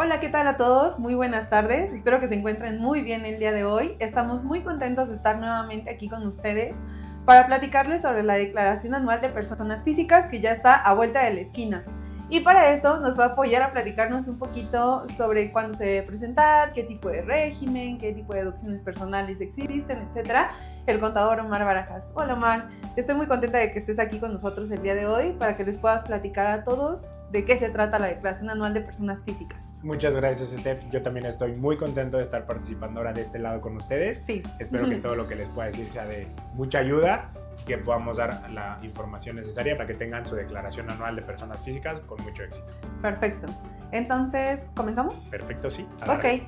Hola, ¿qué tal a todos? Muy buenas tardes. Espero que se encuentren muy bien el día de hoy. Estamos muy contentos de estar nuevamente aquí con ustedes para platicarles sobre la Declaración Anual de Personas Físicas que ya está a vuelta de la esquina. Y para eso nos va a apoyar a platicarnos un poquito sobre cuándo se debe presentar, qué tipo de régimen, qué tipo de deducciones personales existen, etcétera. El contador Omar Barajas. Hola Omar, estoy muy contenta de que estés aquí con nosotros el día de hoy para que les puedas platicar a todos de qué se trata la Declaración Anual de Personas Físicas. Muchas gracias, Steph. Yo también estoy muy contento de estar participando ahora de este lado con ustedes. Sí. Espero que todo lo que les pueda decir sea de mucha ayuda, que podamos dar la información necesaria para que tengan su declaración anual de personas físicas con mucho éxito. Perfecto. Entonces, ¿comenzamos? Perfecto, sí. Ok.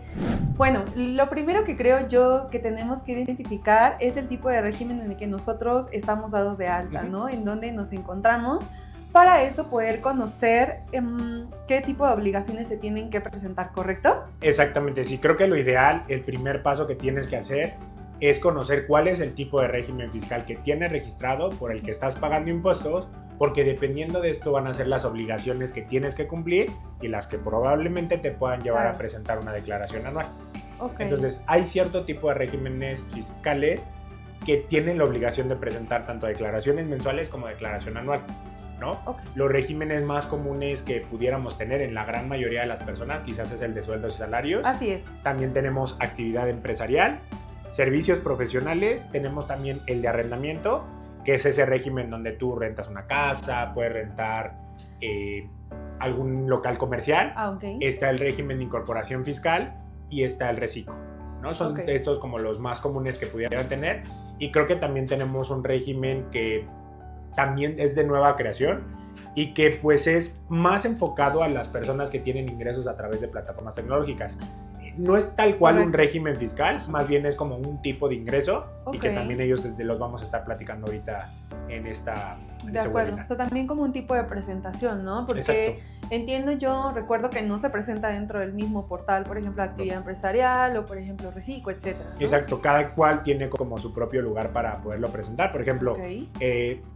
Bueno, lo primero que creo yo que tenemos que identificar es el tipo de régimen en el que nosotros estamos dados de alta, ¿no? En donde nos encontramos. Para eso poder conocer qué tipo de obligaciones se tienen que presentar, ¿correcto? Exactamente, sí. Creo que lo ideal, el primer paso que tienes que hacer es conocer cuál es el tipo de régimen fiscal que tienes registrado por el que estás pagando impuestos, porque dependiendo de esto van a ser las obligaciones que tienes que cumplir y las que probablemente te puedan llevar a presentar una declaración anual. Okay. Entonces, hay cierto tipo de regímenes fiscales que tienen la obligación de presentar tanto declaraciones mensuales como declaración anual, ¿no? Okay. Los regímenes más comunes que pudiéramos tener en la gran mayoría de las personas quizás es el de sueldos y salarios. Así es. También tenemos actividad empresarial, servicios profesionales, tenemos también el de arrendamiento, que es ese régimen donde tú rentas una casa, puedes rentar algún local comercial. Okay. Está el régimen de incorporación fiscal y está el reciclo, ¿no? Son estos como los más comunes que pudieran tener. Y creo que también tenemos un régimen que también es de nueva creación y que pues es más enfocado a las personas que tienen ingresos a través de plataformas tecnológicas. No es tal cual un régimen fiscal, más bien es como un tipo de ingreso y que también ellos los vamos a estar platicando ahorita en esta de acuerdo, webinar. O sea, también como un tipo de presentación, ¿no? Porque entiendo yo, recuerdo que no se presenta dentro del mismo portal, por ejemplo, actividad empresarial o por ejemplo reciclo, etcétera, ¿no? Exacto, cada cual tiene como su propio lugar para poderlo presentar. Por ejemplo,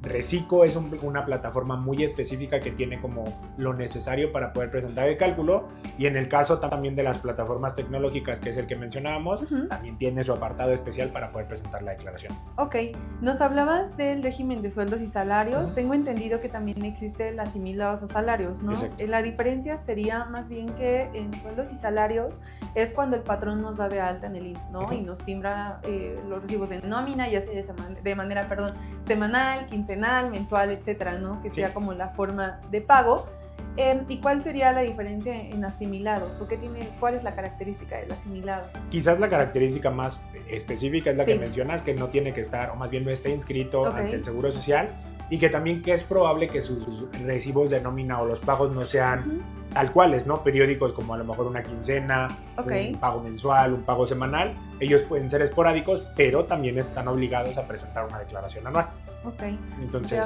Reciclo es una plataforma muy específica que tiene como lo necesario para poder presentar el cálculo, y en el caso también de las plataformas tecnológicas, que es el que mencionábamos, también tiene su apartado especial para poder presentar la declaración. Ok, nos hablabas del régimen de sueldos y salarios. Tengo entendido que también existe el asimilados a salarios, ¿no? Exacto. La diferencia sería más bien que en sueldos y salarios es cuando el patrón nos da de alta en el IMSS, ¿no? Y nos timbra los recibos de nómina, ya sea de manera semanal, quincenal, mensual, etcétera, ¿no? Que sea como la forma de pago. ¿Y cuál sería la diferencia en asimilados? ¿O cuál es la característica del asimilado? Quizás la característica más específica es la que mencionas, que no tiene que estar, o más bien no está inscrito ante el Seguro Social, y que también que es probable que sus recibos de nómina o los pagos no sean tal cuales, ¿no? Periódicos como a lo mejor una quincena, un pago mensual, un pago semanal. Ellos pueden ser esporádicos, pero también están obligados a presentar una declaración anual. Entonces,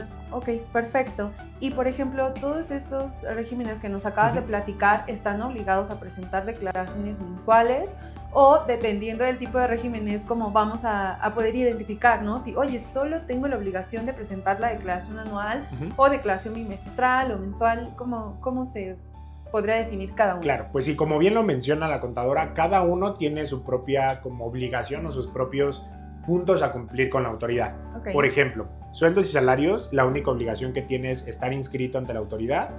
perfecto. Y por ejemplo, todos estos regímenes que nos acabas de platicar están obligados a presentar declaraciones mensuales, o dependiendo del tipo de régimen es como vamos a poder identificar, ¿no? Si, oye, solo tengo la obligación de presentar la declaración anual o declaración bimestral o mensual, ¿cómo se podría definir cada uno? Claro, pues sí, como bien lo menciona la contadora, cada uno tiene su propia como obligación o sus propios puntos a cumplir con la autoridad. Por ejemplo, sueldos y salarios, la única obligación que tiene es estar inscrito ante la autoridad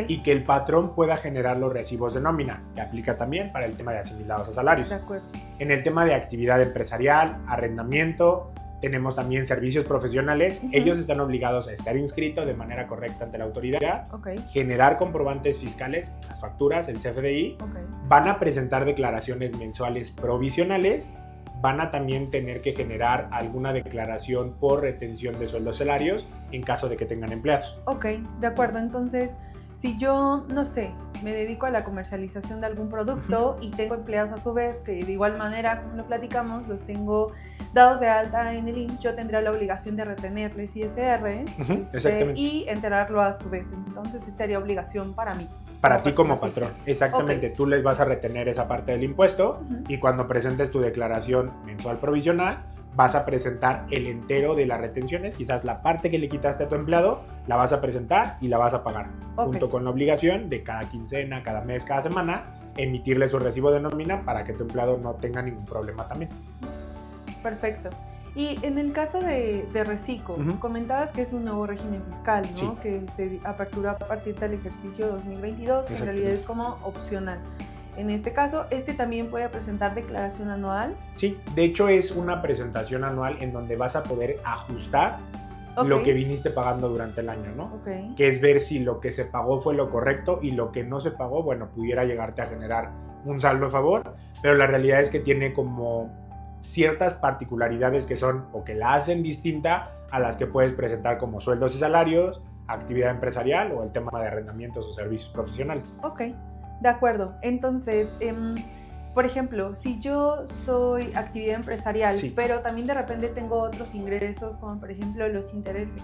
y que el patrón pueda generar los recibos de nómina, que aplica también para el tema de asimilados a salarios. De acuerdo. En el tema de actividad empresarial, arrendamiento, tenemos también servicios profesionales. Ellos están obligados a estar inscritos de manera correcta ante la autoridad, generar comprobantes fiscales, las facturas, el CFDI, van a presentar declaraciones mensuales provisionales, van a también tener que generar alguna declaración por retención de sueldos salarios en caso de que tengan empleados. De acuerdo. Entonces, si yo, no sé, me dedico a la comercialización de algún producto y tengo empleados a su vez, que de igual manera, como lo platicamos, los tengo dados de alta en el IMSS, yo tendría la obligación de retenerles ISR y enterarlo a su vez. Entonces, esa sería obligación para mí. Para ti como patrón, exactamente. Tú les vas a retener esa parte del impuesto y cuando presentes tu declaración mensual provisional, vas a presentar el entero de las retenciones, quizás la parte que le quitaste a tu empleado, la vas a presentar y la vas a pagar, junto con la obligación de cada quincena, cada mes, cada semana, emitirle su recibo de nómina para que tu empleado no tenga ningún problema también. Perfecto. Y en el caso de Recico, comentabas que es un nuevo régimen fiscal, ¿no? Sí. Que se apertura a partir del ejercicio 2022, que en realidad es como opcional. En este caso, también puede presentar declaración anual. Sí, de hecho es una presentación anual en donde vas a poder ajustar lo que viniste pagando durante el año, ¿no? Que es ver si lo que se pagó fue lo correcto y lo que no se pagó, bueno, pudiera llegarte a generar un saldo a favor, pero la realidad es que tiene como ciertas particularidades que son o que la hacen distinta a las que puedes presentar como sueldos y salarios, actividad empresarial o el tema de arrendamientos o servicios profesionales. Ok, de acuerdo. Entonces, por ejemplo, si yo soy actividad empresarial, sí, pero también de repente tengo otros ingresos, como por ejemplo los intereses,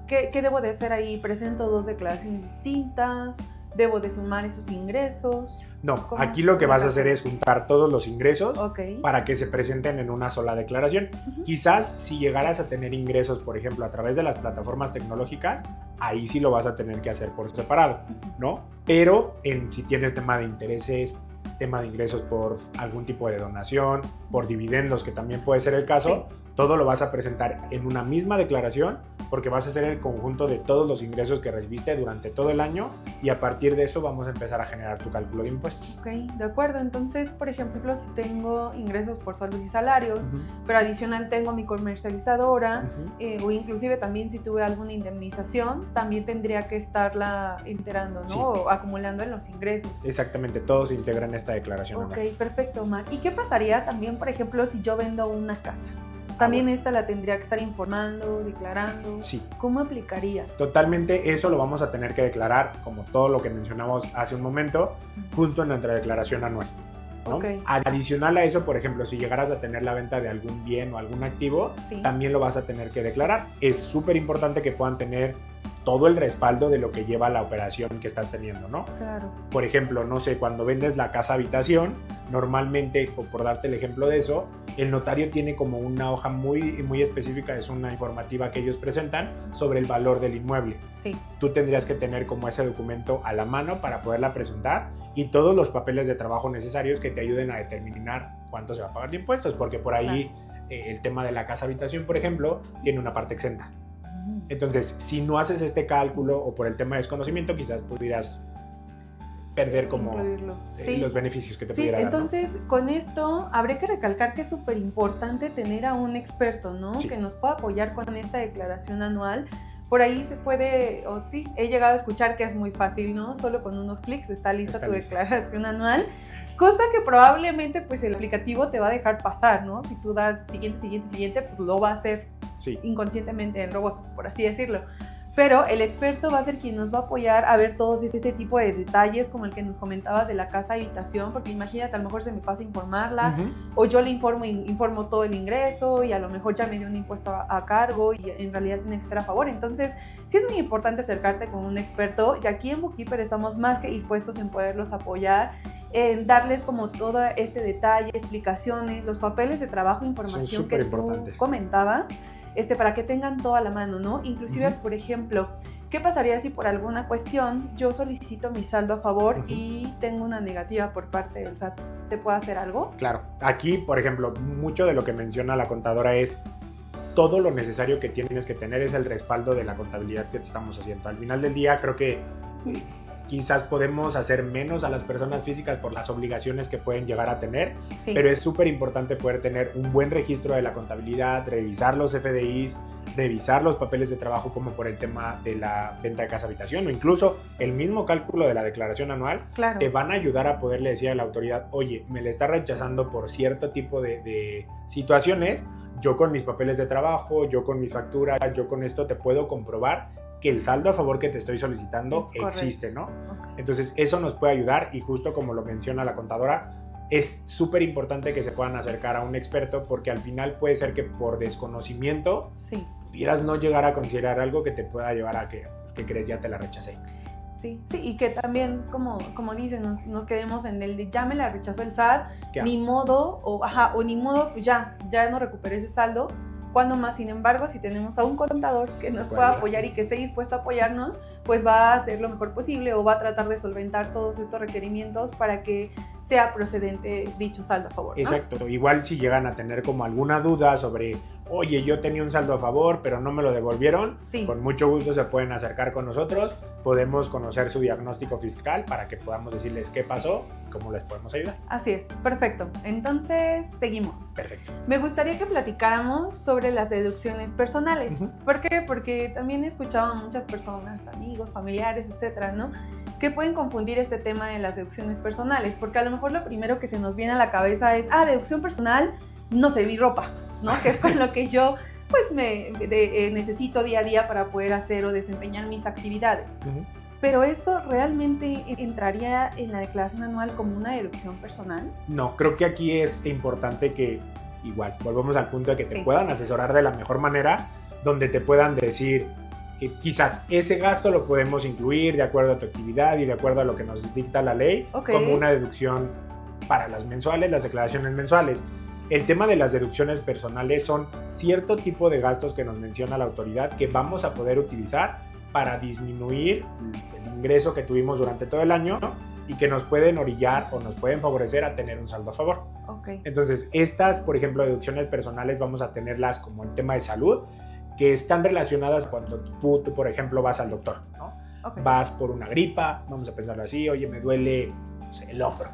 ¿qué debo de hacer ahí? ¿Presento 2 declaraciones distintas? ¿Debo de sumar esos ingresos? No, aquí lo que vas a hacer es juntar todos los ingresos para que se presenten en una sola declaración. Quizás si llegaras a tener ingresos, por ejemplo, a través de las plataformas tecnológicas, ahí sí lo vas a tener que hacer por separado, ¿no? Pero si tienes tema de intereses, tema de ingresos por algún tipo de donación, por dividendos, que también puede ser el caso, sí, todo lo vas a presentar en una misma declaración porque vas a hacer el conjunto de todos los ingresos que recibiste durante todo el año y a partir de eso vamos a empezar a generar tu cálculo de impuestos. Ok, de acuerdo. Entonces, por ejemplo, si tengo ingresos por sueldos y salarios, pero adicional tengo mi comercializadora, o inclusive también si tuve alguna indemnización, también tendría que estarla integrando, ¿no? Sí. O acumulando en los ingresos. Exactamente, todo se integra en esta declaración. Ok, perfecto, Omar. ¿Y qué pasaría también, por ejemplo, si yo vendo una casa? También esta la tendría que estar informando, declarando. Sí. ¿Cómo aplicaría? Totalmente, eso lo vamos a tener que declarar, como todo lo que mencionamos hace un momento, junto en nuestra declaración anual, ¿no? Adicional a eso, por ejemplo, si llegaras a tener la venta de algún bien o algún activo, sí, también lo vas a tener que declarar. Es súper importante que puedan tener todo el respaldo de lo que lleva la operación que estás teniendo, ¿no? Claro. Por ejemplo, no sé, cuando vendes la casa habitación, normalmente, por darte el ejemplo de eso, el notario tiene como una hoja muy, muy específica, es una informativa que ellos presentan sobre el valor del inmueble. Sí. Tú tendrías que tener como ese documento a la mano para poderla presentar y todos los papeles de trabajo necesarios que te ayuden a determinar cuánto se va a pagar de impuestos, porque por ahí el tema de la casa habitación, por ejemplo, tiene una parte exenta. Entonces, si no haces este cálculo o por el tema de desconocimiento, quizás pudieras perder como sí, los beneficios que te pudiera dar. Entonces, ¿no? Con esto habría que recalcar que es súper importante tener a un experto, ¿no? Sí. Que nos pueda apoyar con esta declaración anual. Por ahí te puede, o sí, he llegado a escuchar que es muy fácil, ¿no? Solo con unos clics está lista tu declaración anual. Cosa que probablemente pues el aplicativo te va a dejar pasar, ¿no? Si tú das siguiente, pues lo va a hacer inconscientemente el robot, por así decirlo. Pero el experto va a ser quien nos va a apoyar a ver todos este tipo de detalles como el que nos comentabas de la casa habitación, porque imagínate, a lo mejor se me pasa informarla, o yo le informo todo el ingreso y a lo mejor ya me dio un impuesto a cargo y en realidad tiene que ser a favor. Entonces, sí es muy importante acercarte con un experto y aquí en Bookkeeper estamos más que dispuestos en poderlos apoyar, en darles como todo este detalle, explicaciones, los papeles de trabajo, información que tú comentabas. Para que tengan todo a la mano, ¿no? Inclusive, por ejemplo, ¿qué pasaría si por alguna cuestión yo solicito mi saldo a favor y tengo una negativa por parte del SAT? ¿Se puede hacer algo? Claro. Aquí, por ejemplo, mucho de lo que menciona la contadora es todo lo necesario que tienes que tener es el respaldo de la contabilidad que te estamos haciendo. Al final del día, creo que quizás podemos hacer menos a las personas físicas por las obligaciones que pueden llegar a tener, pero es súper importante poder tener un buen registro de la contabilidad, revisar los FDIs, revisar los papeles de trabajo como por el tema de la venta de casa habitación o incluso el mismo cálculo de la declaración anual. Claro. Te van a ayudar a poderle decir a la autoridad, oye, me le está rechazando por cierto tipo de situaciones, yo con mis papeles de trabajo, yo con mis facturas, yo con esto te puedo comprobar que el saldo a favor que te estoy solicitando existe, ¿no? Entonces eso nos puede ayudar y justo como lo menciona la contadora, es súper importante que se puedan acercar a un experto porque al final puede ser que por desconocimiento pudieras no llegar a considerar algo que te pueda llevar a que crees ya te la rechacé. Sí, y que también, como dicen, nos quedemos en el de ya me la rechazó el SAT, ni modo, o ni modo, pues ya no recuperé ese saldo. Cuando más, sin embargo, si tenemos a un contador que nos pueda apoyar y que esté dispuesto a apoyarnos, pues va a hacer lo mejor posible o va a tratar de solventar todos estos requerimientos para que sea procedente dicho saldo a favor, ¿no? Exacto. Igual si llegan a tener como alguna duda sobre, oye, yo tenía un saldo a favor, pero no me lo devolvieron, sí, con mucho gusto se pueden acercar con nosotros, podemos conocer su diagnóstico fiscal para que podamos decirles qué pasó, cómo les podemos ayudar. Así es, perfecto. Entonces, seguimos. Perfecto. Me gustaría que platicáramos sobre las deducciones personales. ¿Por qué? Porque también he escuchado a muchas personas, amigos, familiares, etcétera, ¿no?, que pueden confundir este tema de las deducciones personales, porque a lo mejor lo primero que se nos viene a la cabeza es, deducción personal, no sé, mi ropa, ¿no? Que es con lo que yo pues necesito día a día para poder hacer o desempeñar mis actividades. Pero ¿esto realmente entraría en la declaración anual como una deducción personal? No, creo que aquí es importante que, igual, volvemos al punto de que te puedan asesorar de la mejor manera, donde te puedan decir, quizás ese gasto lo podemos incluir de acuerdo a tu actividad y de acuerdo a lo que nos dicta la ley, como una deducción para las mensuales, las declaraciones mensuales. El tema de las deducciones personales son cierto tipo de gastos que nos menciona la autoridad que vamos a poder utilizar para disminuir el ingreso que tuvimos durante todo el año, ¿no?, y que nos pueden orillar o nos pueden favorecer a tener un saldo a favor. Entonces, estas, por ejemplo, deducciones personales vamos a tenerlas como el tema de salud, que están relacionadas cuando tú, por ejemplo, vas al doctor, ¿no? Vas por una gripa, vamos a pensarlo así, oye, me duele, no sé, el hombro.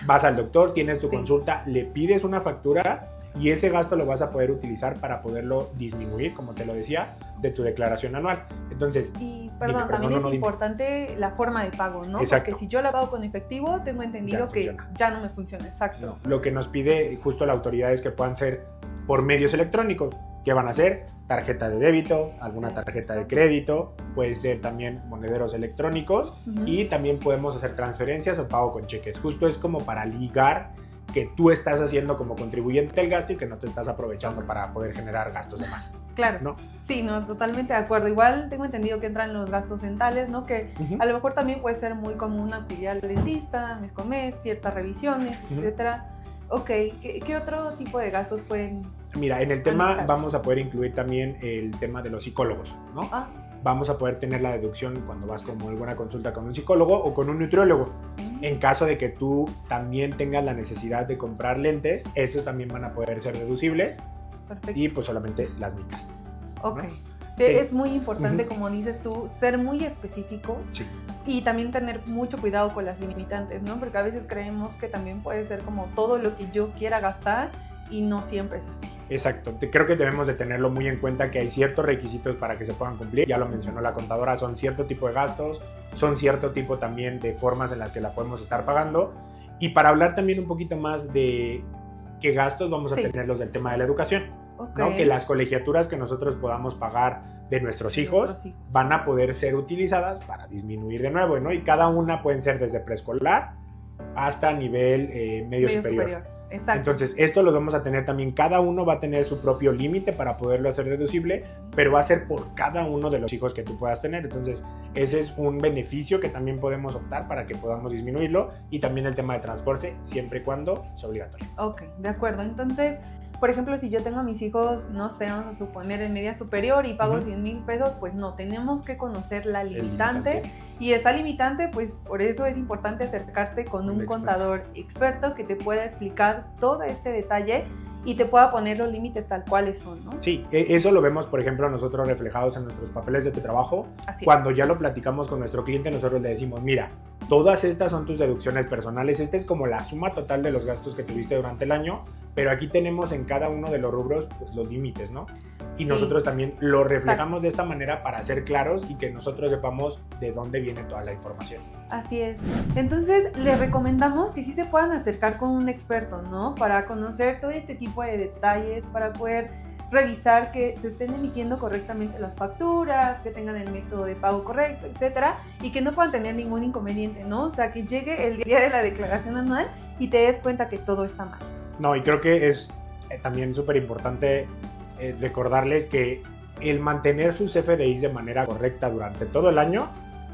Vas al doctor, tienes tu consulta, le pides una factura y ese gasto lo vas a poder utilizar para poderlo disminuir, como te lo decía, de tu declaración anual. Entonces, y perdón, también es importante la forma de pago, ¿no? Exacto. Porque si yo la pago con efectivo, tengo entendido que ya no me funciona. Exacto. No, lo que nos pide justo la autoridad es que puedan ser por medios electrónicos. ¿Qué van a ser? Tarjeta de débito, alguna tarjeta de crédito, puede ser también monederos electrónicos y también podemos hacer transferencias o pago con cheques. Justo es como para ligar que tú estás haciendo como contribuyente el gasto y que no te estás aprovechando para poder generar gastos de más. Claro, ¿no? Sí, no, totalmente de acuerdo. Igual tengo entendido que entran los gastos dentales, ¿no? Que a lo mejor también puede ser muy común acudir al dentista mes con mes, ciertas revisiones, etcétera. ¿Qué otro tipo de gastos pueden? Mira, en el tema vamos a poder incluir también el tema de los psicólogos, ¿no? Vamos a poder tener la deducción cuando vas como alguna consulta con un psicólogo o con un nutriólogo. En caso de que tú también tengas la necesidad de comprar lentes, estos también van a poder ser deducibles. Perfecto. Y pues solamente las micas. ¿No? Es muy importante, como dices tú, ser muy específicos y también tener mucho cuidado con las limitantes, ¿no? Porque a veces creemos que también puede ser como todo lo que yo quiera gastar y no siempre es así. Exacto, creo que debemos de tenerlo muy en cuenta que hay ciertos requisitos para que se puedan cumplir, ya lo mencionó la contadora, son cierto tipo de gastos, son cierto tipo también de formas en las que la podemos estar pagando, y para hablar también un poquito más de qué gastos vamos a tener los del tema de la educación, ¿no? Que las colegiaturas que nosotros podamos pagar de nuestros hijos van a poder ser utilizadas para disminuir de nuevo, ¿no? Y cada una pueden ser desde preescolar hasta nivel medio superior. Exacto. Entonces, esto lo vamos a tener también, cada uno va a tener su propio límite para poderlo hacer deducible, pero va a ser por cada uno de los hijos que tú puedas tener. Entonces, ese es un beneficio que también podemos optar para que podamos disminuirlo, y también el tema de transporte, siempre y cuando es obligatorio. De acuerdo. Entonces, por ejemplo, si yo tengo a mis hijos, no sé, vamos a suponer en media superior y pago 100,000 pesos, pues no, tenemos que conocer la limitante. Y esa limitante, pues por eso es importante acercarte con un contador experto que te pueda explicar todo este detalle y te pueda poner los límites tal cuales son, ¿no? Sí, eso lo vemos, por ejemplo, nosotros reflejados en nuestros papeles de tu trabajo. Cuando ya lo platicamos con nuestro cliente, nosotros le decimos, mira, todas estas son tus deducciones personales, esta es como la suma total de los gastos que tuviste durante el año, pero aquí tenemos en cada uno de los rubros pues, los límites, ¿no? Y nosotros también lo reflejamos de esta manera para ser claros y que nosotros sepamos de dónde viene toda la información. Así es. Entonces, les recomendamos que sí se puedan acercar con un experto, ¿no? Para conocer todo este tipo de detalles, para poder revisar que se estén emitiendo correctamente las facturas, que tengan el método de pago correcto, etcétera, y que no puedan tener ningún inconveniente, ¿no? O sea, que llegue el día de la declaración anual y te des cuenta que todo está mal. No, y creo que es también súper importante recordarles que el mantener sus FDIs de manera correcta durante todo el año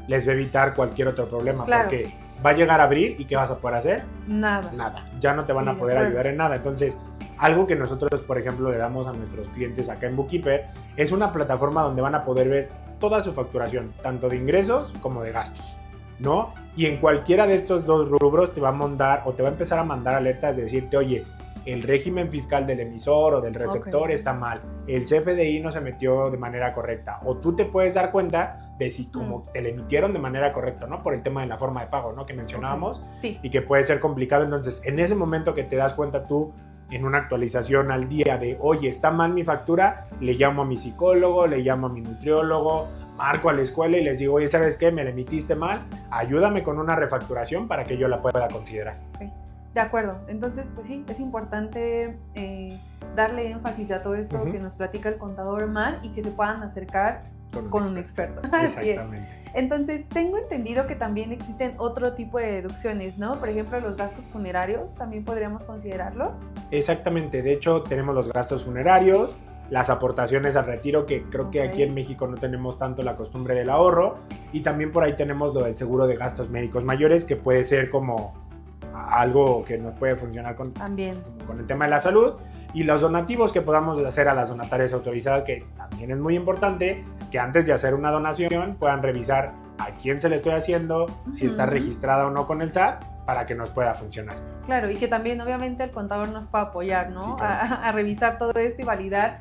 les va a evitar cualquier otro problema, porque va a llegar abril y ¿qué vas a poder hacer? Nada. Ya no te van a poder ayudar en nada. Entonces, Algo que nosotros, por ejemplo, le damos a nuestros clientes acá en Bookkeeper es una plataforma donde van a poder ver toda su facturación, tanto de ingresos como de gastos, ¿no? Y en cualquiera de estos dos rubros te va a mandar o te va a empezar a mandar alertas de decirte, oye, el régimen fiscal del emisor o del receptor está mal, el CFDI no se metió de manera correcta, o tú te puedes dar cuenta de si como te lo emitieron de manera correcta, ¿no? Por el tema de la forma de pago, ¿no? Que mencionábamos, sí. Y que puede ser complicado. Entonces, en ese momento que te das cuenta tú, en una actualización al día de, oye, está mal mi factura, le llamo a mi psicólogo, le llamo a mi nutriólogo, marco a la escuela y les digo, oye, ¿sabes qué? Me la emitiste mal, ayúdame con una refacturación para que yo la pueda considerar. Okay. De acuerdo, entonces pues sí, es importante darle énfasis a todo esto que nos platica el contador Omar y que se puedan acercar con un experto. Exactamente. Entonces, tengo entendido que también existen otro tipo de deducciones, ¿no? Por ejemplo, los gastos funerarios, ¿también podríamos considerarlos? Exactamente, de hecho tenemos los gastos funerarios, las aportaciones al retiro, que creo que aquí en México no tenemos tanto la costumbre del ahorro, y también por ahí tenemos lo del seguro de gastos médicos mayores, que puede ser como algo que nos puede funcionar con el tema de la salud, y los donativos que podamos hacer a las donatarias autorizadas, que también es muy importante que antes de hacer una donación puedan revisar a quién se le estoy haciendo, si está registrada o no con el SAT, para que nos pueda funcionar. Claro, y que también obviamente el contador nos pueda apoyar, ¿no? Sí, claro. a revisar todo esto y validar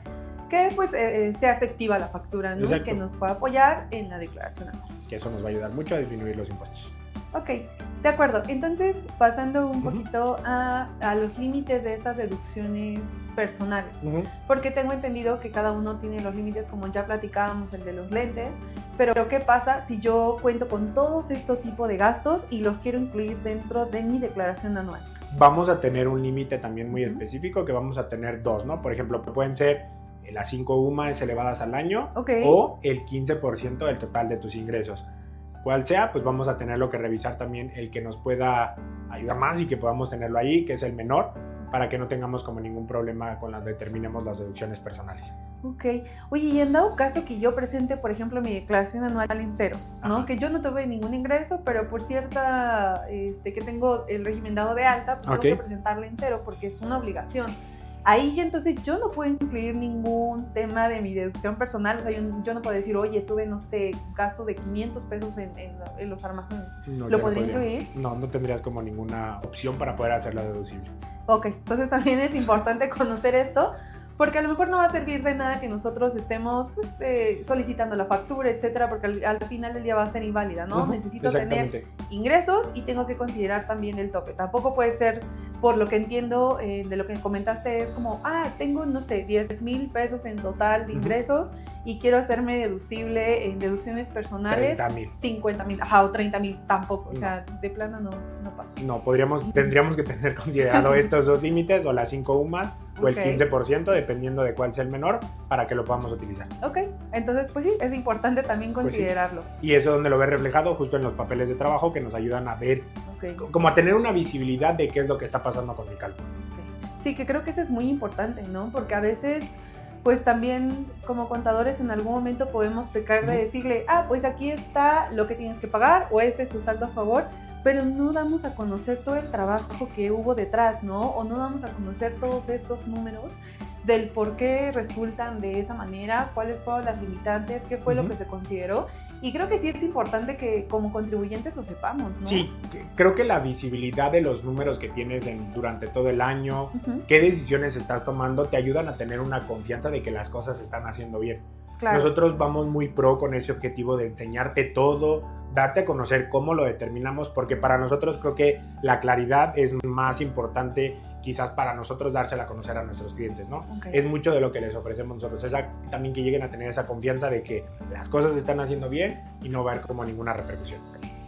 que pues sea efectiva la factura, ¿no? Exacto. Y que nos pueda apoyar en la declaración anual. Que eso nos va a ayudar mucho a disminuir los impuestos. Ok, de acuerdo. Entonces, pasando un poquito a los límites de estas deducciones personales, porque tengo entendido que cada uno tiene los límites, como ya platicábamos, el de los lentes, pero ¿qué pasa si yo cuento con todos estos tipos de gastos y los quiero incluir dentro de mi declaración anual? Vamos a tener un límite también muy específico, que vamos a tener dos, ¿no? Por ejemplo, pueden ser las 5 UMAs elevadas al año o el 15% del total de tus ingresos. Cual sea, pues vamos a tenerlo que revisar también el que nos pueda ayudar más y que podamos tenerlo ahí, que es el menor, para que no tengamos como ningún problema con las determinemos las deducciones personales. Ok. Oye, y en dado caso que yo presente, por ejemplo, mi declaración anual en ceros, ¿no? Que yo no tuve ningún ingreso, pero por cierta, que tengo el régimen dado de alta, pues tengo que presentarla en cero porque es una obligación. Ahí entonces yo no puedo incluir ningún tema de mi deducción personal, o sea, yo no puedo decir, oye, tuve, no sé, gasto de 500 pesos en los almacenes. No, ¿Lo podría incluir? No tendrías como ninguna opción para poder hacerlo deducible. Ok, entonces también es importante conocer esto, porque a lo mejor no va a servir de nada que nosotros estemos pues, solicitando la factura, etcétera, porque al final del día va a ser inválida, ¿no? Necesito tener ingresos y tengo que considerar también el tope. Tampoco puede ser, por lo que entiendo de lo que comentaste, es como, tengo, no sé, 10,000 pesos en total de ingresos y quiero hacerme deducible en deducciones personales 30,000. 50,000, o 30,000, tampoco, o sea, de plano no pasa. No, tendríamos que tener considerado estos dos límites, o las 5 UMAs o el 15%, dependiendo de cuál sea el menor, para que lo podamos utilizar. Ok, entonces pues sí, es importante también considerarlo. Pues sí. Y eso donde lo ves reflejado justo en los papeles de trabajo, que nos ayudan a ver, como a tener una visibilidad de qué es lo que está pasando con mi cálculo. Sí, que creo que eso es muy importante, ¿no? Porque a veces, pues también como contadores en algún momento podemos pecar de decirle, pues aquí está lo que tienes que pagar, o este es tu saldo a favor, pero no damos a conocer todo el trabajo que hubo detrás, ¿no? O no damos a conocer todos estos números del por qué resultan de esa manera, cuáles fueron las limitantes, qué fue lo que se consideró. Y creo que sí es importante que como contribuyentes lo sepamos, ¿no? Sí, creo que la visibilidad de los números que tienes durante todo el año, qué decisiones estás tomando, te ayudan a tener una confianza de que las cosas se están haciendo bien. Claro. Nosotros vamos muy pro con ese objetivo de enseñarte todo, darte a conocer cómo lo determinamos, porque para nosotros creo que la claridad es más importante quizás para nosotros dársela a conocer a nuestros clientes, ¿no? Es mucho de lo que les ofrecemos nosotros, también que lleguen a tener esa confianza de que las cosas se están haciendo bien y no va a haber como ninguna repercusión.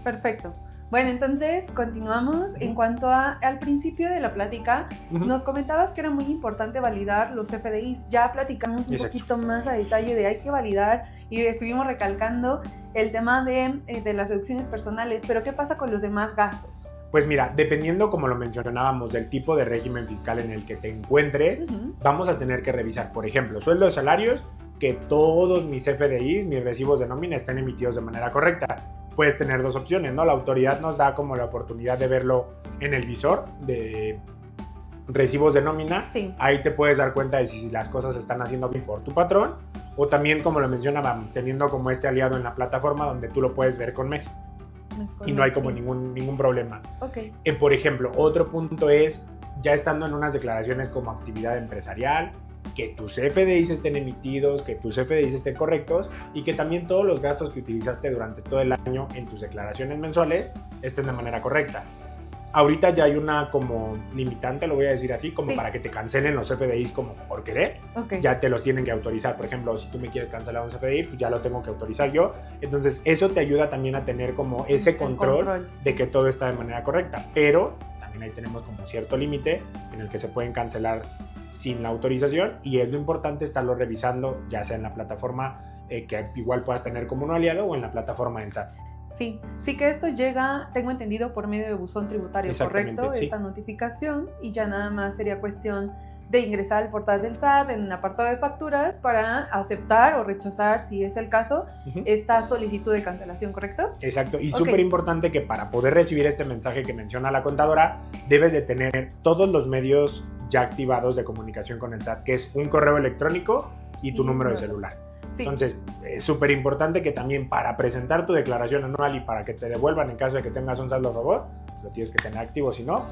Perfecto. Bueno, entonces continuamos. En cuanto al principio de la plática, nos comentabas que era muy importante validar los CFDIs. Ya platicamos un poquito más a detalle de hay que validar y estuvimos recalcando el tema de las deducciones personales, pero ¿qué pasa con los demás gastos? Pues mira, dependiendo, como lo mencionábamos, del tipo de régimen fiscal en el que te encuentres, vamos a tener que revisar, por ejemplo, sueldos, salarios, que todos mis CFDIs, mis recibos de nómina estén emitidos de manera correcta. Puedes tener dos opciones, ¿no? La autoridad nos da como la oportunidad de verlo en el visor recibos de nómina, Sí. ahí te puedes dar cuenta de si las cosas se están haciendo bien por tu patrón, o también, como lo mencionaba, teniendo como este aliado en la plataforma donde tú lo puedes ver con mes y no hay como ningún problema. Ok. Por ejemplo, otro punto es, ya estando en unas declaraciones como actividad empresarial, que tus CFDIs estén emitidos, que tus CFDIs estén correctos y que también todos los gastos que utilizaste durante todo el año en tus declaraciones mensuales estén de manera correcta. Ahorita ya hay una como limitante, lo voy a decir así, como para que te cancelen los CFDIs como por querer. Okay. Ya te los tienen que autorizar. Por ejemplo, si tú me quieres cancelar un CFDI, pues ya lo tengo que autorizar yo. Entonces, eso te ayuda también a tener como ese control de que todo está de manera correcta. Pero también ahí tenemos como cierto límite en el que se pueden cancelar sin la autorización y es lo importante estarlo revisando, ya sea en la plataforma que igual puedas tener como un aliado o en la plataforma del SAT. Sí que esto llega, tengo entendido, por medio de buzón tributario, ¿correcto? Sí. Esta notificación, y ya nada más sería cuestión de ingresar al portal del SAT en el apartado de facturas para aceptar o rechazar, si es el caso, esta solicitud de cancelación, ¿correcto? Exacto, y súper importante que para poder recibir este mensaje que menciona la contadora, debes de tener todos los medios ya activados de comunicación con el SAT, que es un correo electrónico y tu número de celular. Sí. Entonces, es súper importante que también para presentar tu declaración anual y para que te devuelvan en caso de que tengas un saldo a favor, lo tienes que tener activo, si no,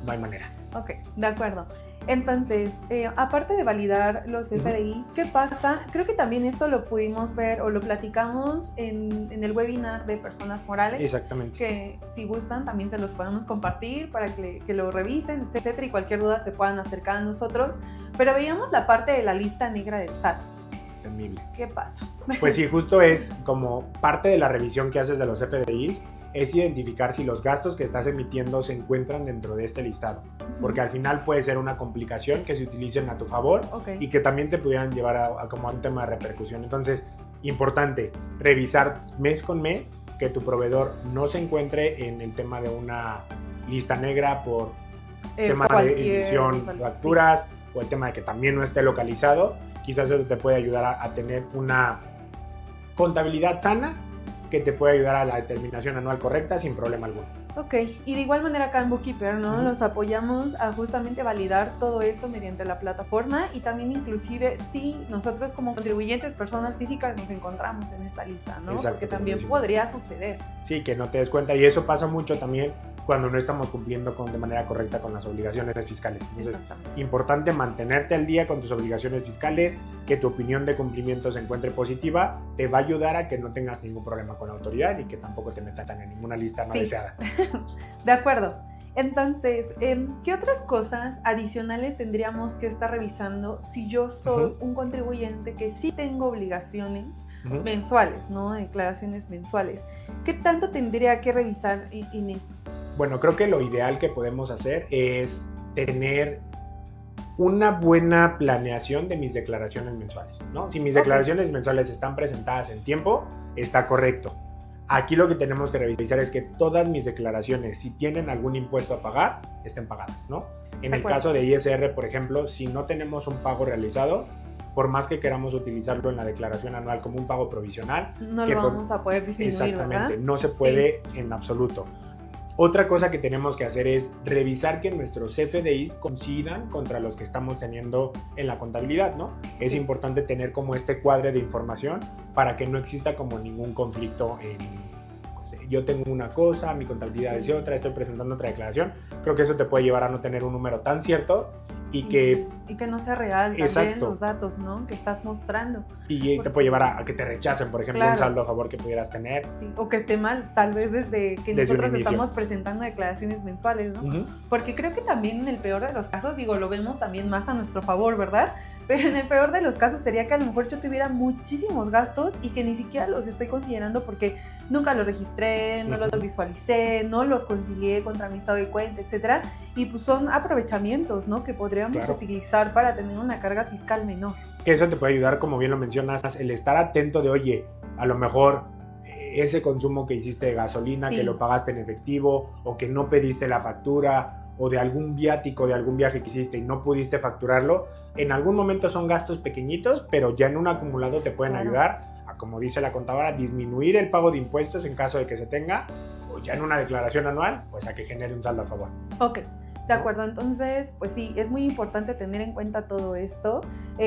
no hay manera. Ok, de acuerdo. Entonces, aparte de validar los FDIs, ¿qué pasa? Creo que también esto lo pudimos ver o lo platicamos en el webinar de personas morales. Exactamente. Que si gustan también se los podemos compartir para que lo revisen, etcétera, y cualquier duda se puedan acercar a nosotros. Pero veíamos la parte de la lista negra del SAT. Temible. ¿Qué pasa? Pues sí, justo es como parte de la revisión que haces de los FDIs, es identificar si los gastos que estás emitiendo se encuentran dentro de este listado, porque al final puede ser una complicación que se utilicen a tu favor y que también te pudieran llevar a como a un tema de repercusión. Entonces, importante, revisar mes con mes que tu proveedor no se encuentre en el tema de una lista negra por tema de emisión de facturas o el tema de que también no esté localizado. Quizás eso te puede ayudar a tener una contabilidad sana que te puede ayudar a la determinación anual correcta sin problema alguno. Ok, y de igual manera acá en Bookkeeper, ¿no? Los apoyamos a justamente validar todo esto mediante la plataforma y también inclusive si nosotros como contribuyentes, personas físicas, nos encontramos en esta lista, ¿no? Exacto, porque también podría suceder. Sí, que no te des cuenta y eso pasa mucho también cuando no estamos cumpliendo de manera correcta con las obligaciones fiscales. Entonces, importante mantenerte al día con tus obligaciones fiscales, que tu opinión de cumplimiento se encuentre positiva, te va a ayudar a que no tengas ningún problema con la autoridad y que tampoco te metan en ninguna lista no deseada. De acuerdo. Entonces, ¿qué otras cosas adicionales tendríamos que estar revisando si yo soy un contribuyente que sí tengo obligaciones mensuales, ¿no? Declaraciones mensuales. ¿Qué tanto tendría que revisar en esto? Bueno, creo que lo ideal que podemos hacer es tener una buena planeación de mis declaraciones mensuales, ¿no? Si mis declaraciones mensuales están presentadas en tiempo, está correcto. Aquí lo que tenemos que revisar es que todas mis declaraciones, si tienen algún impuesto a pagar, estén pagadas, ¿no? En el caso de ISR, por ejemplo, si no tenemos un pago realizado, por más que queramos utilizarlo en la declaración anual como un pago provisional, no lo vamos a poder disminuir, exactamente, ¿verdad? No se puede en absoluto. Otra cosa que tenemos que hacer es revisar que nuestros CFDIs coincidan contra los que estamos teniendo en la contabilidad, ¿no? Es importante tener como este cuadro de información para que no exista como ningún conflicto en, pues, yo tengo una cosa, mi contabilidad es otra, estoy presentando otra declaración. Creo que eso te puede llevar a no tener un número tan cierto y que no sea real también los datos, ¿no? Que estás mostrando. Y te puede llevar a que te rechacen, por ejemplo, un saldo a favor que pudieras tener. Sí, o que esté mal, tal vez desde nosotros estamos presentando declaraciones mensuales, ¿no? Porque creo que también en el peor de los casos, digo, lo vemos también más a nuestro favor, ¿verdad? Pero en el peor de los casos sería que a lo mejor yo tuviera muchísimos gastos y que ni siquiera los estoy considerando porque nunca los registré, no los visualicé, no los concilié contra mi estado de cuenta, etcétera. Y pues son aprovechamientos, ¿no? Que podríamos utilizar para tener una carga fiscal menor. Que eso te puede ayudar, como bien lo mencionas, el estar atento de, oye, a lo mejor ese consumo que hiciste de gasolina, que lo pagaste en efectivo o que no pediste la factura o de algún viático, de algún viaje que hiciste y no pudiste facturarlo, en algún momento son gastos pequeñitos, pero ya en un acumulado te pueden ayudar a, como dice la contadora, disminuir el pago de impuestos en caso de que se tenga, o ya en una declaración anual, pues a que genere un saldo a favor. Ok, De acuerdo, entonces, pues sí, es muy importante tener en cuenta todo esto.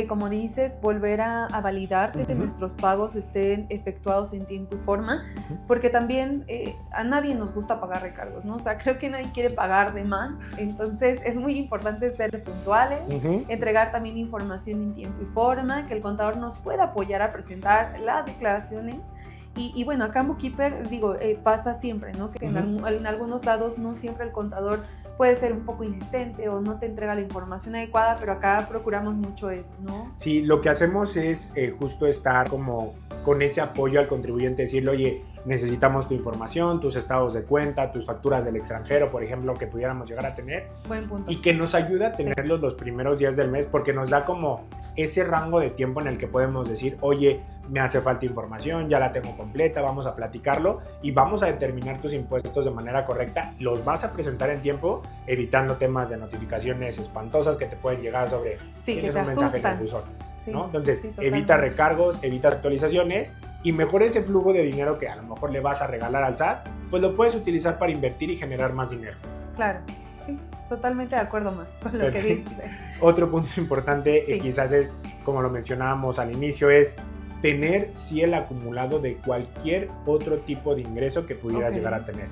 Como dices, volver a validar que nuestros pagos estén efectuados en tiempo y forma, porque también a nadie nos gusta pagar recargos, ¿no? O sea, creo que nadie quiere pagar de más, entonces es muy importante ser puntuales, entregar también información en tiempo y forma, que el contador nos pueda apoyar a presentar las declaraciones. Y bueno, acá en Bookkeeper, digo, pasa siempre, ¿no? Que en algunos lados no siempre el contador puede ser un poco insistente o no te entrega la información adecuada, pero acá procuramos mucho eso, ¿no? Sí, lo que hacemos es justo estar como con ese apoyo al contribuyente, decirle, oye, necesitamos tu información, tus estados de cuenta, tus facturas del extranjero, por ejemplo, que pudiéramos llegar a tener. Buen punto. Y que nos ayuda a tenerlos los primeros días del mes, porque nos da como ese rango de tiempo en el que podemos decir, oye, me hace falta información, ya la tengo completa, vamos a platicarlo y vamos a determinar tus impuestos de manera correcta. Los vas a presentar en tiempo, evitando temas de notificaciones espantosas que te pueden llegar sobre que te un mensaje en el buzón, ¿no? Entonces, evita recargos, evita actualizaciones y mejor ese flujo de dinero que a lo mejor le vas a regalar al SAT, pues lo puedes utilizar para invertir y generar más dinero. Claro, sí, totalmente de acuerdo, Mar, con lo que dices. Otro punto importante, quizás es, como lo mencionábamos al inicio, es tener sí el acumulado de cualquier otro tipo de ingreso que pudieras llegar a tener.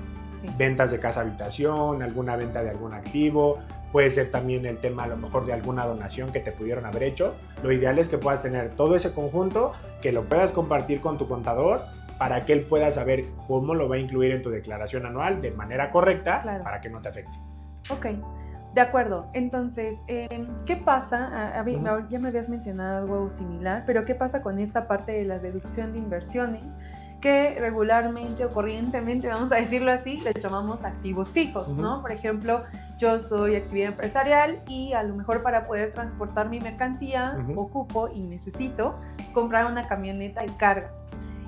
Ventas de casa habitación, alguna venta de algún activo, puede ser también el tema a lo mejor de alguna donación que te pudieron haber hecho. Lo ideal es que puedas tener todo ese conjunto, que lo puedas compartir con tu contador para que él pueda saber cómo lo va a incluir en tu declaración anual de manera correcta, para que no te afecte. Ok. De acuerdo, entonces, ¿qué pasa? Ya me habías mencionado algo similar, pero ¿qué pasa con esta parte de la deducción de inversiones? Que regularmente o corrientemente, vamos a decirlo así, le llamamos activos fijos, ¿no? Por ejemplo, yo soy actividad empresarial y a lo mejor para poder transportar mi mercancía ocupo y necesito comprar una camioneta de carga.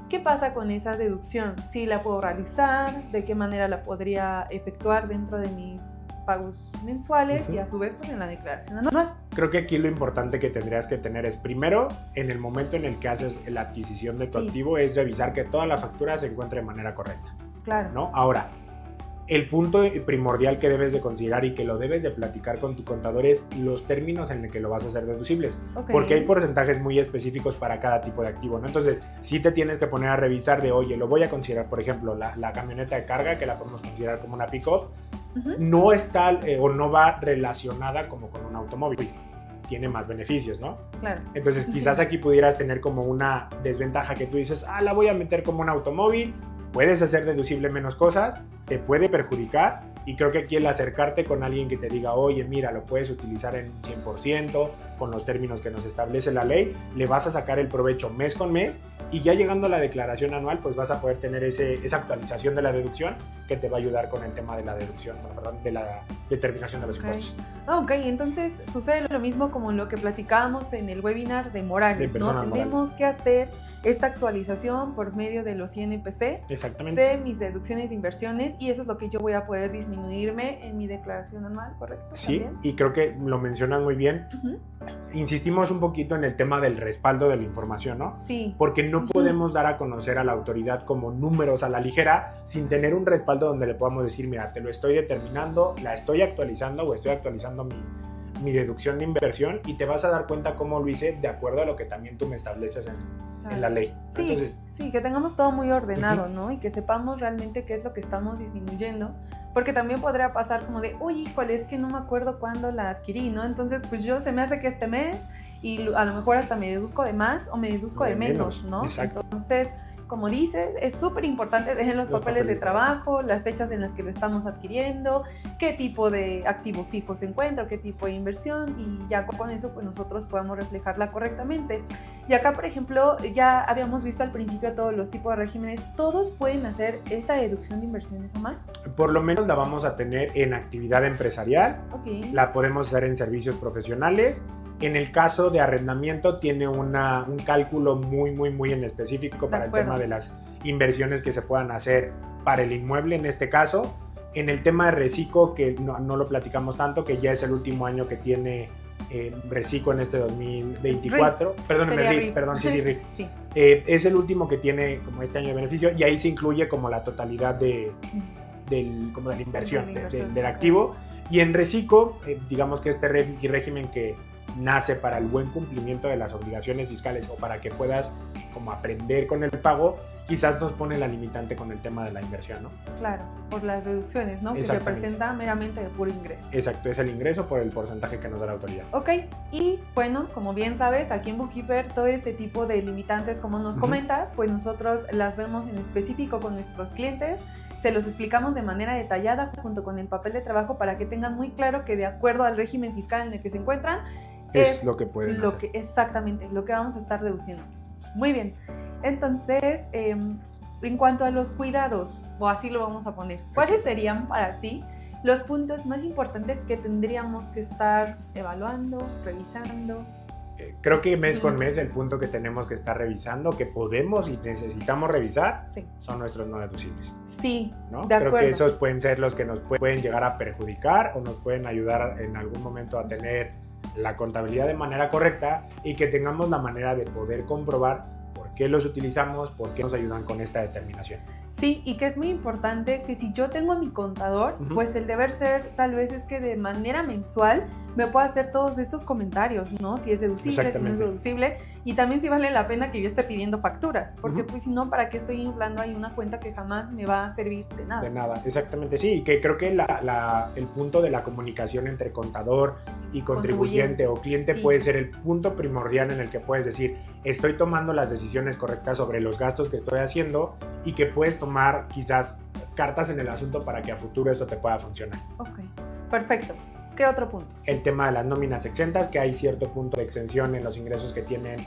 ¿Qué pasa con esa deducción? ¿Sí la puedo realizar? ¿De qué manera la podría efectuar dentro de mis pagos mensuales y a su vez pues, en la declaración anual? Creo que aquí lo importante que tendrías que tener es, primero, en el momento en el que haces la adquisición de tu activo, es revisar que toda la factura se encuentre de manera correcta. Claro. ¿No? Ahora, el punto primordial que debes de considerar y que lo debes de platicar con tu contador es los términos en los que lo vas a hacer deducibles. Porque hay porcentajes muy específicos para cada tipo de activo, ¿no? Entonces, sí te tienes que poner a revisar de, oye, lo voy a considerar, por ejemplo, la camioneta de carga, que la podemos considerar como una pick-up, no está o no va relacionada como con un automóvil. Tiene más beneficios, ¿no? Claro. Entonces, quizás aquí pudieras tener como una desventaja que tú dices, la voy a meter como un automóvil, puedes hacer deducible menos cosas, te puede perjudicar, y creo que aquí el acercarte con alguien que te diga, oye, mira, lo puedes utilizar en 100%, con los términos que nos establece la ley, le vas a sacar el provecho mes con mes, y ya llegando a la declaración anual, pues vas a poder tener esa actualización de la deducción que te va a ayudar con el tema de la deducción, de la determinación de los impuestos. Ok, entonces sucede lo mismo como lo que platicábamos en el webinar de Morales, ¿no? Tenemos que hacer esta actualización por medio de los INPC, de mis deducciones de inversiones, y eso es lo que yo voy a poder disminuirme en mi declaración anual, ¿correcto? Sí, ¿también? Y creo que lo mencionan muy bien. Insistimos un poquito en el tema del respaldo de la información, ¿no? Sí. Porque no podemos dar a conocer a la autoridad como números a la ligera sin tener un respaldo donde le podamos decir, mira, te lo estoy determinando, la estoy actualizando o estoy actualizando mi deducción de inversión, y te vas a dar cuenta cómo lo hice de acuerdo a lo que también tú me estableces en la ley. Sí, entonces, sí, que tengamos todo muy ordenado, ¿no? Y que sepamos realmente qué es lo que estamos disminuyendo, porque también podría pasar como de, oye, híjole, es que no me acuerdo cuándo la adquirí, ¿no? Entonces, pues yo se me hace que este mes, y a lo mejor hasta me deduzco de más o me deduzco de menos, ¿no? Exacto. Entonces, como dices, es súper importante tener los papeles de trabajo, las fechas en las que lo estamos adquiriendo, qué tipo de activo fijo se encuentra, qué tipo de inversión, y ya con eso pues nosotros podemos reflejarla correctamente. Y acá, por ejemplo, ya habíamos visto al principio todos los tipos de regímenes. ¿Todos pueden hacer esta deducción de inversiones, Omar? Por lo menos la vamos a tener en actividad empresarial, la podemos hacer en servicios profesionales. En el caso de arrendamiento tiene un cálculo muy en específico para el tema de las inversiones que se puedan hacer para el inmueble en este caso. En el tema de Recico, que no lo platicamos tanto, que ya es el último año que tiene Recico en este 2024. Perdóneme, RIF, perdón, sí, RIF. Sí. Es el último que tiene como este año de beneficio, y ahí se incluye como la totalidad de la inversión, del activo. Y en Recico, digamos que este régimen que nace para el buen cumplimiento de las obligaciones fiscales o para que puedas como aprender con el pago, quizás nos pone la limitante con el tema de la inversión, ¿no? Claro, por las deducciones, ¿no? Que se presenta meramente de puro ingreso. Exacto, es el ingreso por el porcentaje que nos da la autoridad. Ok, y bueno, como bien sabes, aquí en Bookkeeper todo este tipo de limitantes, como nos comentas, pues nosotros las vemos en específico con nuestros clientes, se los explicamos de manera detallada junto con el papel de trabajo para que tengan muy claro que de acuerdo al régimen fiscal en el que se encuentran, es lo que pueden hacer. Exactamente, lo que vamos a estar deduciendo. Muy bien, entonces, en cuanto a los cuidados, o así lo vamos a poner, ¿cuáles serían para ti los puntos más importantes que tendríamos que estar evaluando, revisando? Creo que mes con mes el punto que tenemos que estar revisando, que podemos y necesitamos revisar, son nuestros no deducibles. Sí, ¿no? de acuerdo. Creo que esos pueden ser los que nos pueden llegar a perjudicar o nos pueden ayudar en algún momento a tener la contabilidad de manera correcta y que tengamos la manera de poder comprobar por qué los utilizamos, por qué nos ayudan con esta determinación. Sí, y que es muy importante que si yo tengo a mi contador, pues el deber ser tal vez es que de manera mensual me pueda hacer todos estos comentarios, ¿no? Si es deducible, si no es deducible, y también si vale la pena que yo esté pidiendo facturas, porque pues si no, ¿para qué estoy inflando ahí una cuenta que jamás me va a servir de nada? De nada, exactamente, sí, y que creo que el punto de la comunicación entre contador y contribuyente o cliente puede ser el punto primordial en el que puedes decir, estoy tomando las decisiones correctas sobre los gastos que estoy haciendo y que puedes tomar quizás cartas en el asunto para que a futuro esto te pueda funcionar. Ok, perfecto. ¿Qué otro punto? El tema de las nóminas exentas, que hay cierto punto de exención en los ingresos que tienen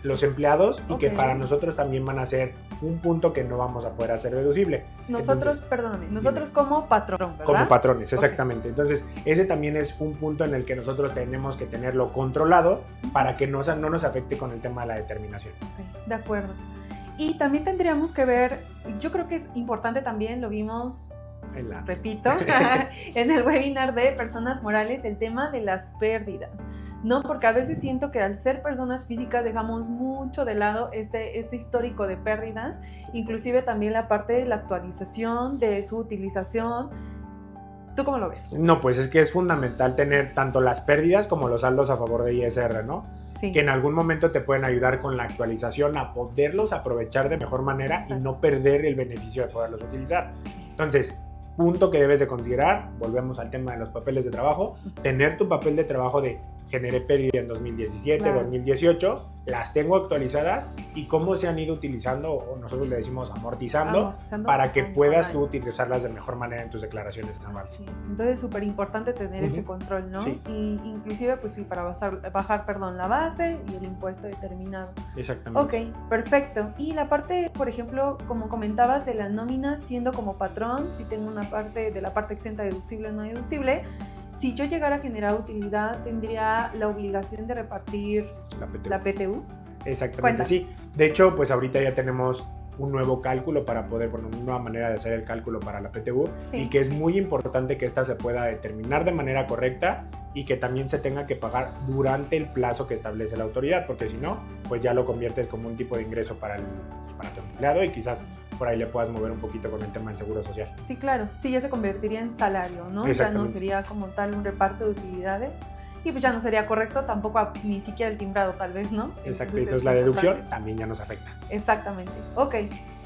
los empleados y que para nosotros también van a ser un punto que no vamos a poder hacer deducible. Nosotros, perdóname, nosotros como patrón, ¿verdad? Como patrones, exactamente. Entonces, ese también es un punto en el que nosotros tenemos que tenerlo controlado para que no nos afecte con el tema de la determinación. Ok, de acuerdo. Y también tendríamos que ver, yo creo que es importante también, lo vimos, repito, en el webinar de personas morales, el tema de las pérdidas, ¿no? Porque a veces siento que al ser personas físicas dejamos mucho de lado este histórico de pérdidas, inclusive también la parte de la actualización, de su utilización. ¿Tú cómo lo ves? No, pues es que es fundamental tener tanto las pérdidas como los saldos a favor de ISR, ¿no? Sí. Que en algún momento te pueden ayudar con la actualización a poderlos aprovechar de mejor manera y no perder el beneficio de poderlos utilizar. Entonces, punto que debes de considerar, volvemos al tema de los papeles de trabajo, tener tu papel de trabajo de generé pérdida en 2017, 2018, las tengo actualizadas y cómo se han ido utilizando, o nosotros le decimos amortizando para que puedas tú utilizarlas de mejor manera en tus declaraciones anuales. Sí, entonces es súper importante tener ese control, ¿no? Sí. Y inclusive pues para bajar la base y el impuesto determinado. Exactamente. Ok, perfecto. Y la parte, por ejemplo, como comentabas, de la nómina, siendo como patrón, si tengo una parte de la parte exenta deducible o no deducible, si yo llegara a generar utilidad, tendría la obligación de repartir la PTU. Exactamente, Cuéntanos. Sí. De hecho, pues ahorita ya tenemos un nuevo cálculo para poder, una nueva manera de hacer el cálculo para la PTU y que es muy importante que esta se pueda determinar de manera correcta y que también se tenga que pagar durante el plazo que establece la autoridad, porque si no, pues ya lo conviertes como un tipo de ingreso para tu empleado y quizás por ahí le puedas mover un poquito con el tema del seguro social. Sí, claro. Sí, ya se convertiría en salario, ¿no? Ya no sería como tal un reparto de utilidades y pues ya no sería correcto tampoco ni siquiera el timbrado tal vez, ¿no? Exacto, entonces la deducción también ya nos afecta. Exactamente, ok.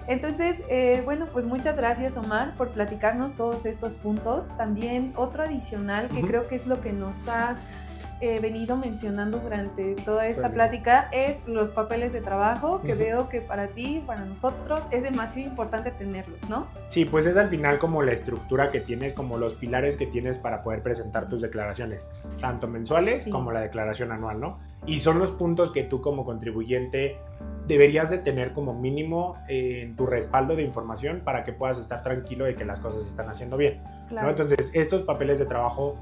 Entonces, bueno, pues muchas gracias Omar por platicarnos todos estos puntos. También otro adicional que creo que es lo que nos has venido mencionando durante toda esta plática es los papeles de trabajo, que veo que para ti, para nosotros, es demasiado importante tenerlos, ¿no? Sí, pues es al final como la estructura que tienes, como los pilares que tienes para poder presentar tus declaraciones, tanto mensuales como la declaración anual, ¿no? Y son los puntos que tú como contribuyente deberías de tener como mínimo en tu respaldo de información para que puedas estar tranquilo de que las cosas se están haciendo bien, ¿no? Entonces, estos papeles de trabajo,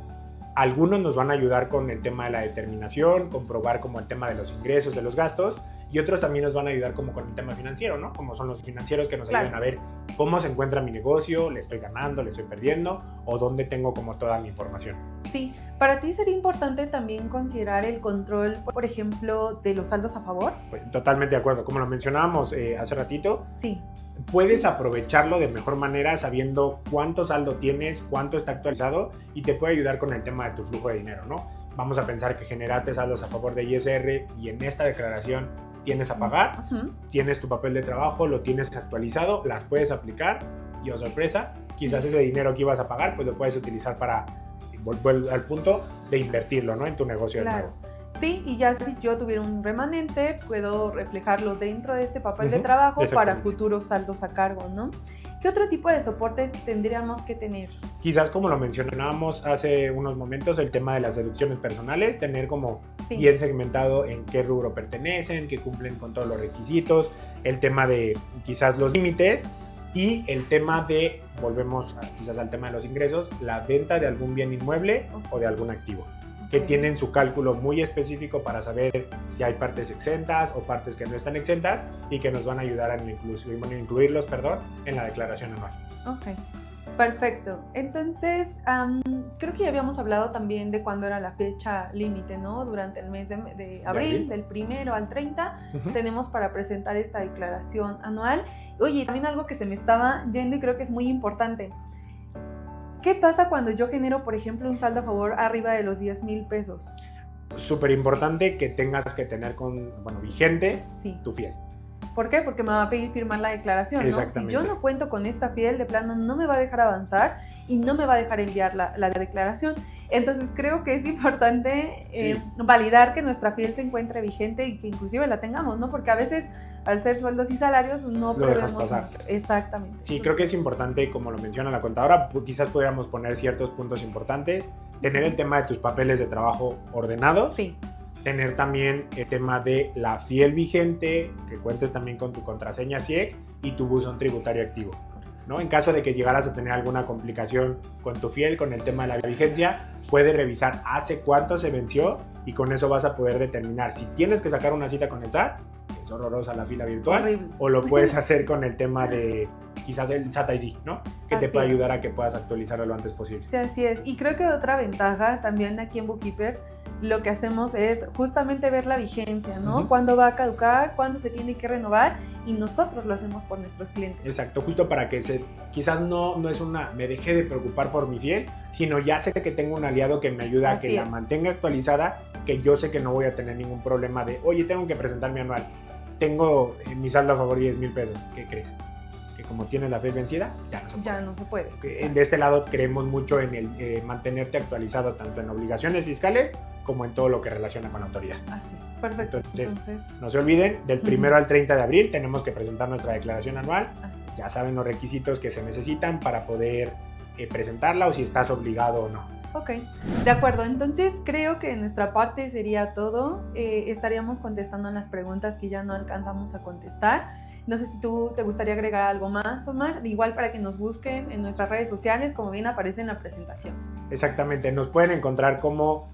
algunos nos van a ayudar con el tema de la determinación, comprobar como el tema de los ingresos, de los gastos, y otros también nos van a ayudar como con el tema financiero, ¿no? Como son los financieros que nos ayudan a ver cómo se encuentra mi negocio, le estoy ganando, le estoy perdiendo, o dónde tengo como toda mi información. Sí, para ti sería importante también considerar el control, por ejemplo, de los saldos a favor. Pues, totalmente de acuerdo, como lo mencionábamos hace ratito. Sí. Puedes aprovecharlo de mejor manera sabiendo cuánto saldo tienes, cuánto está actualizado, y te puede ayudar con el tema de tu flujo de dinero, ¿no? Vamos a pensar que generaste saldos a favor de ISR y en esta declaración tienes a pagar, tienes tu papel de trabajo, lo tienes actualizado, las puedes aplicar y, oh sorpresa, quizás ese dinero que ibas a pagar pues lo puedes utilizar para volver al punto de invertirlo, ¿no? En tu negocio. Claro. Sí, y ya si yo tuviera un remanente, puedo reflejarlo dentro de este papel de trabajo para futuros saldos a cargo, ¿no? ¿Qué otro tipo de soportes tendríamos que tener? Quizás, como lo mencionábamos hace unos momentos, el tema de las deducciones personales, tener como bien segmentado en qué rubro pertenecen, que cumplen con todos los requisitos, el tema de quizás los límites y el tema de, volvemos quizás al tema de los ingresos, la venta de algún bien inmueble o de algún activo, que tienen su cálculo muy específico para saber si hay partes exentas o partes que no están exentas y que nos van a ayudar a incluirlos en la declaración anual. Ok, perfecto. Entonces, creo que ya habíamos hablado también de cuándo era la fecha límite, ¿no? Durante el mes de abril, del 1 al 30, tenemos para presentar esta declaración anual. Oye, también algo que se me estaba yendo y creo que es muy importante. ¿Qué pasa cuando yo genero, por ejemplo, un saldo a favor arriba de los 10,000 pesos? Súper importante que tengas que tener vigente tu fiel. ¿Por qué? Porque me va a pedir firmar la declaración, ¿no? Si yo no cuento con esta fiel, de plano no me va a dejar avanzar y no me va a dejar enviar la declaración. Entonces creo que es importante validar que nuestra fiel se encuentre vigente y que inclusive la tengamos, ¿no? Porque a veces al ser sueldos y salarios no podemos pasar. Exactamente. Sí, creo que es importante, como lo menciona la contadora, quizás podríamos poner ciertos puntos importantes, tener el tema de tus papeles de trabajo ordenados. Sí. Tener también el tema de la fiel vigente, que cuentes también con tu contraseña CIEC y tu buzón tributario activo, ¿no? En caso de que llegaras a tener alguna complicación con tu fiel, con el tema de la vigencia, puedes revisar hace cuánto se venció y con eso vas a poder determinar si tienes que sacar una cita con el SAT, que es horrorosa la fila virtual, horrible, o lo puedes hacer con el tema de quizás el SAT ID, ¿no? Que te puede ayudar a que puedas actualizarlo lo antes posible. Sí, así es. Y creo que otra ventaja también aquí en Bookkeeper, lo que hacemos es justamente ver la vigencia, ¿no? Cuándo va a caducar, cuándo se tiene que renovar, y nosotros lo hacemos por nuestros clientes. Exacto, justo para que quizás no es me dejé de preocupar por mi fiel, sino ya sé que tengo un aliado que me ayuda a que la mantenga actualizada, que yo sé que no voy a tener ningún problema de, oye, tengo que presentar mi anual, tengo mi saldo a favor 10,000 pesos, ¿qué crees? Que como tienes la fe vencida, ya no se puede. De este lado creemos mucho en el mantenerte actualizado tanto en obligaciones fiscales como en todo lo que relaciona con la autoridad. Así, perfecto. Entonces, no se olviden, del 1 al 30 de abril tenemos que presentar nuestra declaración anual. Ya saben los requisitos que se necesitan para poder presentarla o si estás obligado o no. Ok, de acuerdo. Entonces creo que de nuestra parte sería todo. Estaríamos contestando las preguntas que ya no alcanzamos a contestar. No sé si tú te gustaría agregar algo más, Omar, igual para que nos busquen en nuestras redes sociales, como bien aparece en la presentación. Exactamente, nos pueden encontrar como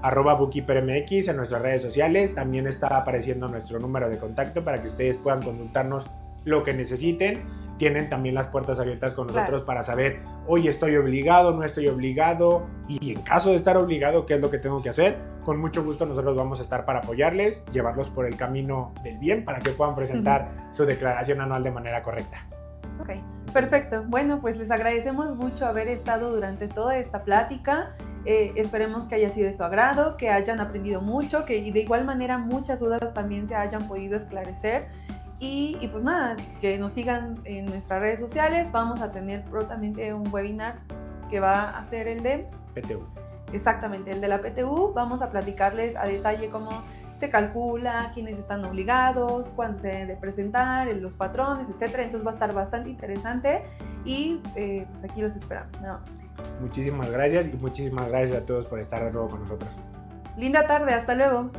@bookkeepermx en nuestras redes sociales. También está apareciendo nuestro número de contacto para que ustedes puedan consultarnos lo que necesiten. Tienen también las puertas abiertas con nosotros para saber, oye, estoy obligado, no estoy obligado, y en caso de estar obligado, ¿qué es lo que tengo que hacer? Con mucho gusto nosotros vamos a estar para apoyarles, llevarlos por el camino del bien para que puedan presentar su declaración anual de manera correcta. Ok, perfecto. Bueno, pues les agradecemos mucho haber estado durante toda esta plática. Esperemos que haya sido de su agrado, que hayan aprendido mucho, que de igual manera muchas dudas también se hayan podido esclarecer. Y pues nada, que nos sigan en nuestras redes sociales. Vamos a tener prontamente un webinar que va a ser el de PTU. Exactamente, el de la PTU. Vamos a platicarles a detalle cómo se calcula, quiénes están obligados, cuándo se deben de presentar, los patrones, etcétera. Entonces va a estar bastante interesante y pues aquí los esperamos. ¿No? Muchísimas gracias y muchísimas gracias a todos por estar de nuevo con nosotros. Linda tarde, hasta luego.